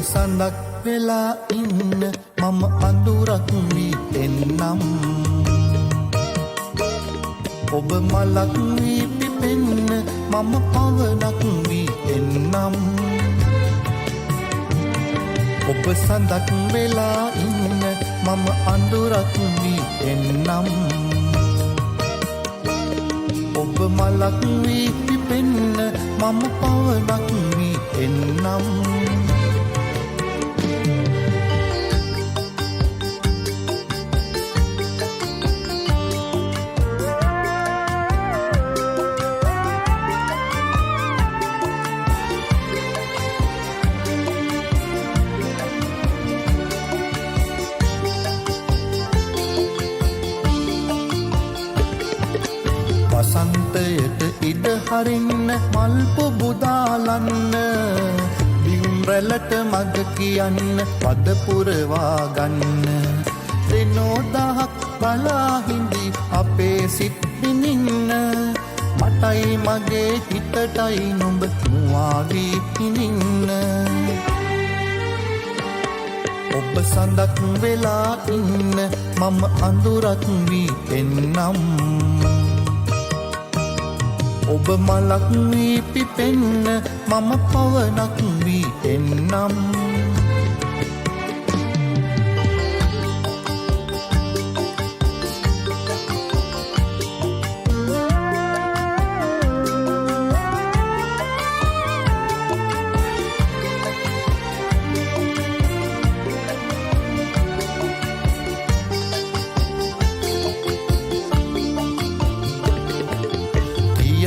සඳක් වෙලා ඉන්න මම අඳුරක් වී එන්නම් ඔබ මලක් වී පිපෙන්න මම පවනක් වී එන්නම් ඔබ සඳක් වෙලා ඉන්න මම අඳුරක් වී එන්නම් ඔබ මලක් වී පිපෙන්න මම පවනක් වී එන්නම් වසන්තයට ඉඩ හරින්න මල් පුබුදාලන්න බිම් රැළට මග කියන්න පද පුරවා ගන්න දෙනෝ දහක් බලා හිඳි අපේ සිත් විඳින්න මටයි මගේ හිතටයි නුඹ මුවා වී පිනින්න ඔබ සඳක් වෙලා ඉන්න මම අඳුරක් වී එන්නම් ඔබ මලක් වී පිපෙන්න මම පවනක් වී එන්නම්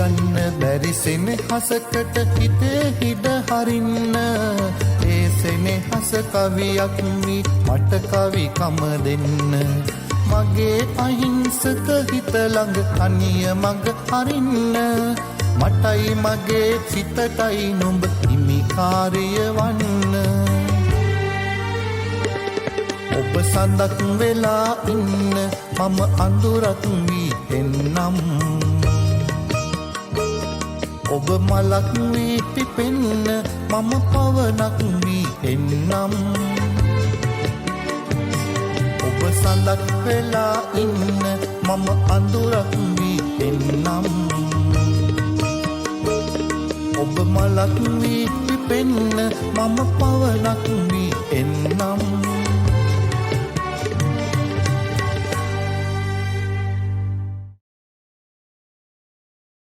යන්න බැරි සෙනෙහසකට හිතේ හිඩ හරින්න ඒ සෙනෙහස කවියක් වී මට කවිකම දෙන්න මගේ අහිංසක හිත ළඟ තනිය මඟ හරින්න මටයි මගේ සිතටයි නුඹ හිමිකාරිය වන්න ඔබ සඳක් වෙලා ඉන්න මම අඳුරක් වී එන්නම් ඔබ මලක් වී පිපෙන්න මම පවනක් වී එන්නම් ඔබ සඳක් වෙලා ඉන්න මම අඳුරක් වී එන්නම් ඔබ මලක් වී පිපෙන්න මම පවනක් වී